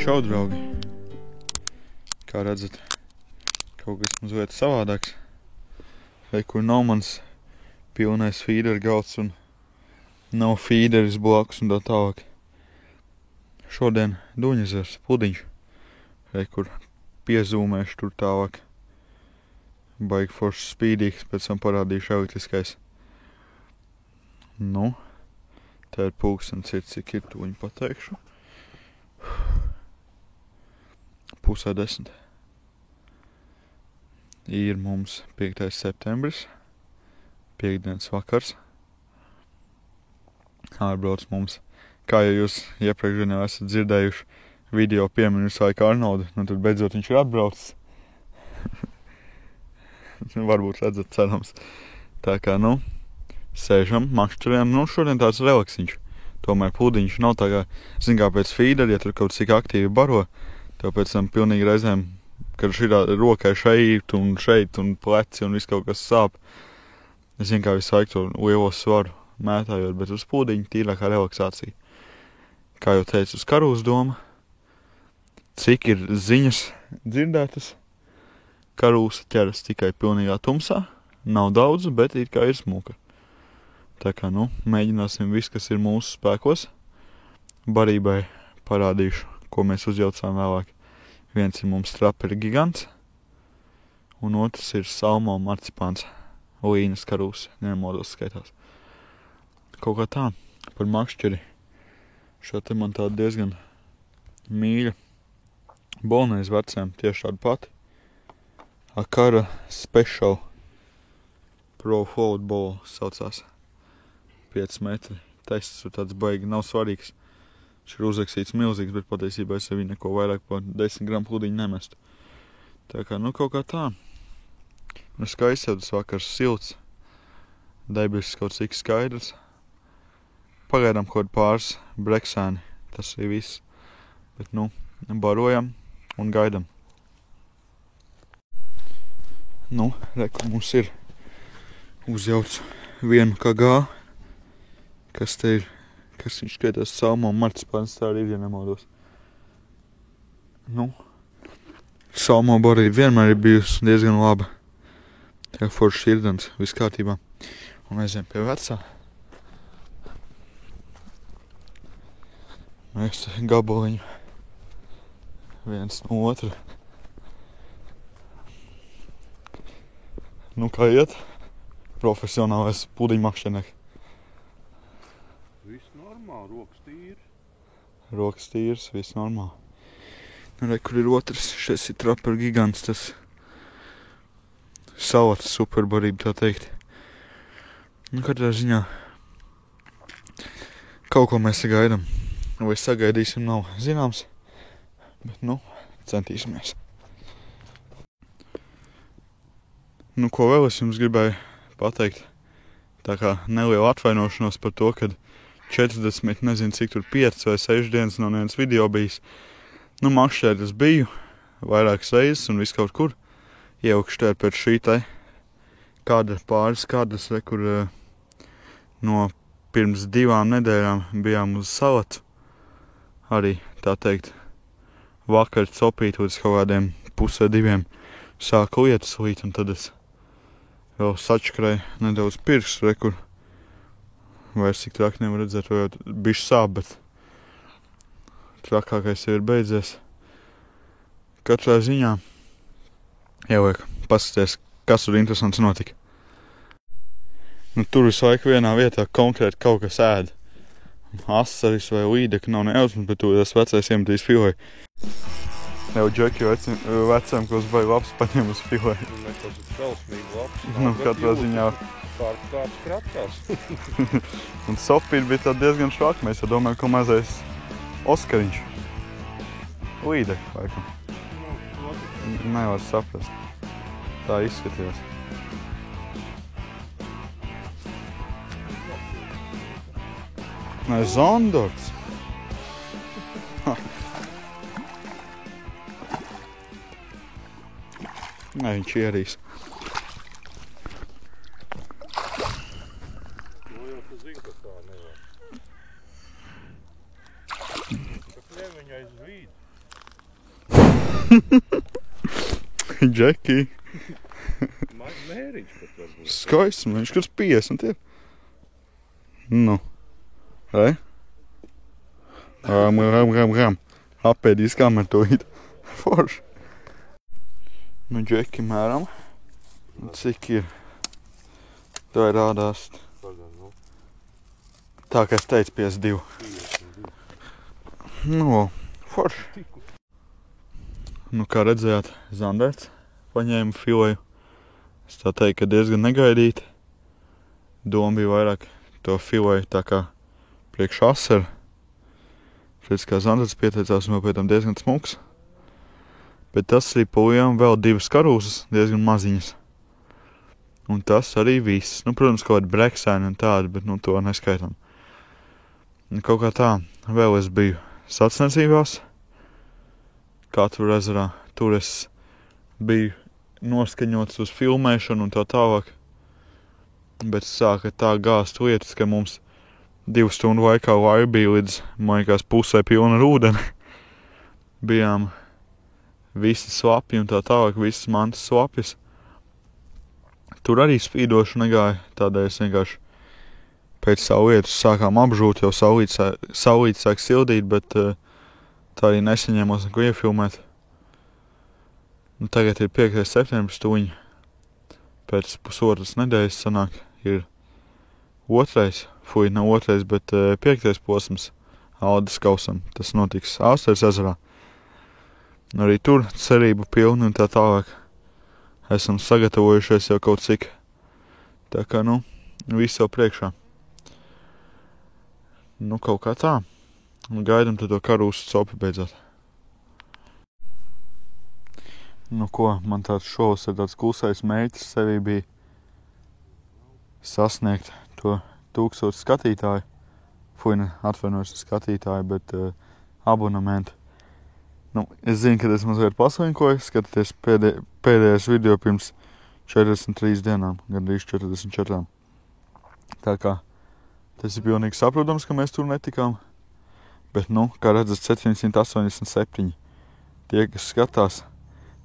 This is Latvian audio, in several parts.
Čau, draugi! Kā redzat, kaut kas mazliet savādāks. Kur nav mans pilnais feeder galds un nav feederis blakus un tā tālāk. Šodien Duņezers, pudiņš. Kur piezūmēšu tur tālāk. Baigi foršs spīdīgs, pēc tam parādīšu elektriskais. Nu, tā ir pulkstens, cik ir tuņi pateikšu. 9:30. Ir mums 5. septembris, piektdienas vakars. Ārbrauc mums, kā jau jūs iepriekš jau esat dzirdējuši, video pieminu visu laiku Arnoldu, nu tad beidzot viņš ir atbraucis. Varbūt redzat, cerams. Tā kā, sēžam, makšķeriem, šodien tāds relaksiņš. Tomēr pudiņš nav tā kā, zin kā pēc feeder, ja tur kaut cik aktīvi baro, tev pēc tam pilnīgi reizēm, kad šitā rokai šeit un pleci un viss kaut kas sāp. Es zin kā visu laiku to lielo svaru mētājot, bet uz pudiņu tīrākā relaksācija. Kā jau teicu, uz Karūs doma, cik ir ziņas dzirdētas, Karūs ķeras tikai pilnīgā tumsā, nav daudz, bet it kā ir smuka. Tā kā, mēģināsim visu, kas ir mūsu spēkos. Barībai parādīšu, ko mēs uzjaucām vēlāk. Viens ir mums traperi gigants, un otrs ir salmo marcipāns, līnas Karūs, nemodos skaitās. Kaut kā tā, par makšķeri. Šo te man tāda diezgan mīļa bolneiz vecēm, tieši tāda pati. Akara Special Pro Float Ball saucās. 5 metri. Tests ir tāds baigi, nav svarīgs. Viņš ir uzrakstīts milzīgs, bet patiesībā es viņu neko vairāk par 10 gramu pudiņu nemestu. Tā kā, kaut kā tā. Skaists jau tas vakars, silts. Debis kaut cik skaidrs. Pagaidām kaut pāris breksēni. Tas ir viss. Bet, barojam un gaidam. Reku mums ir uzjauts vienu KG. Kas te ir? Kas viņš skaitās salmo marcipāns, tā arī ir, ja nemodos. Salmo barība vienmēr ir bijusi diezgan laba. Tā foršs sirdens, viss kārtībā. Un aiziem pie vecā. Mēs gabaliņu viens no otra. Kā iet? Profesionālais pudiņmakšķernieks. Viss normāli, rokas tīrs. Rokas tīrs, viss normāli. Kur ir otrs, šis ir traperi gigants, tas salats superbarība, tā teikt. Katrā ziņā kaut ko mēs sagaidām. Vai sagaidīsim, nav zināms, bet, centīsimies. Ko vēl es jums gribēju pateikt? Tā kā neliela atvainošanos par to, kad 40, nezinu cik tur 5 vai 6 dienas nav neviens video bijis. Makšķēri es biju vairākas reizes un viss kaut kur. Ielikšu pēc šī te pāris kadras, kur no pirms 2 nedēļām bijām uz salatu. Arī, tā teikt, vakar copīt līdz kaut kādiem 1:30 sāka lietas līt, un tad es vēl sačkrēju nedaudz pirkstu, kur vairs cik traki nevar redzēt, vai jau bišķi sāp, bet trakākais jau ir beidzies. Katrā ziņā ieliek, paskaties, kas tur interesants notika. Tur visu laiku vienā vietā konkrēti kaut kas ēd. Asaris vai līdekļi nav nejausmas, bet tu tas vecais iemetīs filē. Jau džeki veciem, kas baigi labs paņem uz filē. Mēs tas ir šausmīgi labs. Katrā ziņā. Kāds kratās. Un Sofija bija tā diezgan švaka. Mēs jau domājam, ka mazais Oskariņš. Līdekļi, laikam. Nevar saprast. Tā izskatījās. Nē, Zondorts. Nē, viņš ierīs. Jau tu zini, ka tā nevar. Kas ne viņai zvīd? Džeki. Mēriņš pat varbūt. Skaists, viņš kāds 50 ir. Nu. Re? Apēdīs kameru to it. Forši. Nu, Džeki mēram. Cik ir? Tā ir rādās. Tā, kā es teicu, 52. Nu, forši. Nu, kā redzējāt, Zanderts paņēma fileju. Es tā teiktu, ka diezgan negaidīti. Doma bija vairāk to fileju tā kā priekš asaru. Redz, kā Zanderts pieteicās un vēl pēc tam diezgan smuks. Bet tas arī pojām vēl 2 karūsas, diezgan maziņas. Un tas arī viss. Nu, protams, kaut kādi breksēni un tādi, bet nu to neskaitam. Un kaut kā tā, vēl es biju sacensībās Katru ezerā. Tur es biju noskaņots uz filmēšanu un tā tālāk. Bet sāka tā gāzt lietas, ka mums 2 stundu laikā laiva bija līdz, man liekas, pusē pilna ar ūdeni. Bijām visi slapji un tā tālāk, visas mantas slapjas. Tur arī spīdoši negāja, tādēļ es vienkārši pēc saulietas sākām apžūt, jau saulītes sāk sildīt, bet tā arī nesaņēmos neko iefilmēt. Nu, tagad ir 5. septembris tuņi. Pēc pusotras nedēļas sanāk ir 2. bet 5. posms Aldas kausam. Tas notiks Āsters ezerā. Arī tur cerību pilni un tā tālāk. Esam sagatavojušies jau kaut cik. Tā kā, nu, viss jau priekšā. Nu, kaut kā tā. Gaidam tad to karūsu copi beidzot. Nu ko, man tāds šovs ir tāds klusais mērķis sevī bija sasniegt to 1000 skatītāju. Atvainojos skatītāju, bet abonementu. Nu, es zinu, ka es mazliet paslinkoju, skatoties pēdējais video pirms 43 dienām, gandrīz 44. Tā kā tas ir pilnīgi saprotams, ka mēs tur netikām. Bet, nu, kā redzat, 787. Tie, kas skatās,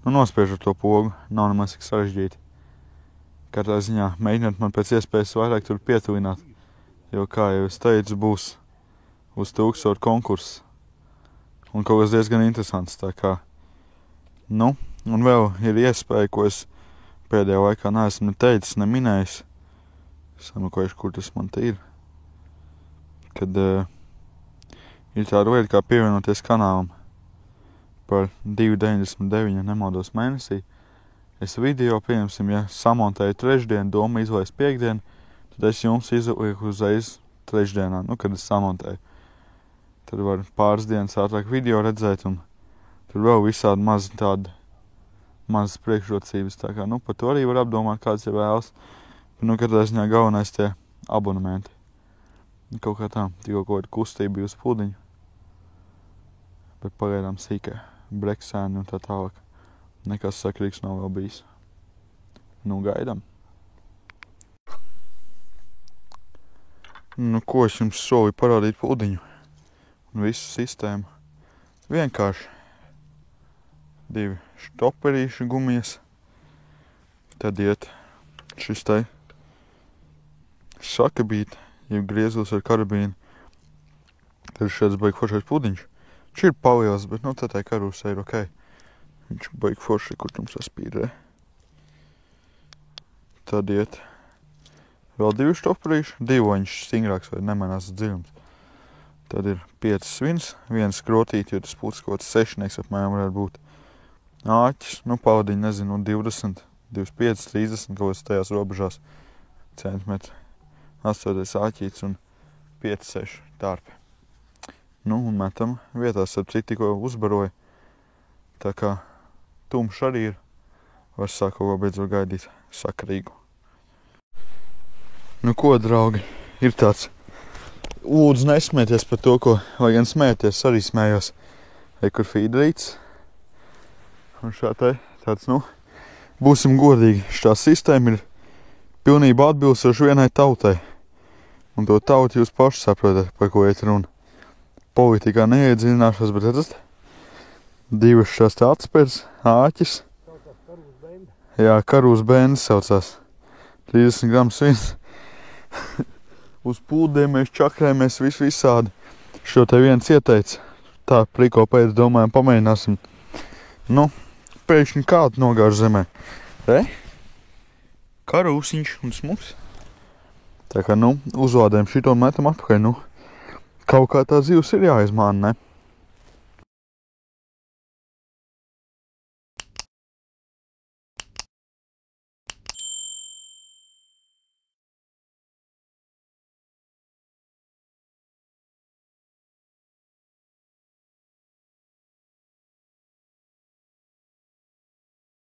nu, nospiež ar to pogu, nav nemaz tik sarežģīti. Katrā ziņā mēģināt man pēc iespējas vairāk tur pietuvināt, jo, kā jau es teicu, būs uz 1000 konkurss. Un kaut kas diezgan interesants, tā kā, nu, un vēl ir iespēja, ko es pēdējā laikā neesmu ne teicis, ne minējis. Es sameklēšu, kur tas man te ir. Kad ir tāda lieta, kā pievienoties kanālam par 2,99 nemaldos mēnesī. Es video, pieņemsim, ja samontēju trešdienu, doma izlaist piekdienu, tad es jums izlieku uzreiz trešdienā, nu, kad es samontēju. Tad var pāris dienas ātrāk video redzēt, un tur vēl visādi mazas priekšrocības, tā kā, nu, par to arī var apdomāt, kāds jau vēlas. Bet, nu, katrā ziņā galvenais tie abonementi. Kaut kā tā, tikko kaut kāda kustība bija uz pudiņu. Bet pagaidām sīkai breksēni un tā tālāk. Nekas sakrīgs nav vēl bijis. Nu, gaidām. Nu, ko es jums solīju parādīt pudiņu? Un visu sistēmu. Vienkārši 2 štoperīši gumijas. Tad iet šis te sakabīt, ja griezos ar karabīnu. Tad ir šāds baigi foršais pudiņš. Viņš ir paliels, bet nu tā karūsē ir ok. Viņš baigi forši, kur mums saspīdē. Tad iet vēl 2 štoperīši. 2 viņš stingrāks vai nemainās dziļums. Tad ir 5 svins, 1 skrotīti, jo tas puts kaut 6 apmēram varētu būt. Āķis, nu pavadiņi, nezinu, 20, 25, 30, kaut kas tajās robežās centimetri. 8 āķīts un 5-6 tārpi. Nu, un metam vietās, ap cik tikko uzbaroja. Tā kā tumšs arī ir, var sākt kaut ko beidzot gaidīt sakarīgu. Nu ko, draugi, ir tāds. Lūdzu, nesmēties par to, ko, lai gan smēties, arī smējos. Kur fīdrīts. Un šā tāds, nu, būsim godīgi. Šā sistēma ir pilnībā atbilstoši vienai tautai. Un to tautu jūs paši saprotat, par ko iet runa. Politikā neiedziļināšos, bet redzat, Divas šās te atspērs, āķis. Jā, karūs bēnis saucās. 30 gramus viens. Uz pūdiem mēs čakrējamies visādi. Šo te viens ieteica. Tā priko pēc domājam pamēģināsim. Nu, pēkšņi kādu nogāž zemē. Karūsiņš un smuks. Tā kā, uzvādējam šito metam atpakaļ, Kaut kā tā zivs ir jāizmāna, ne?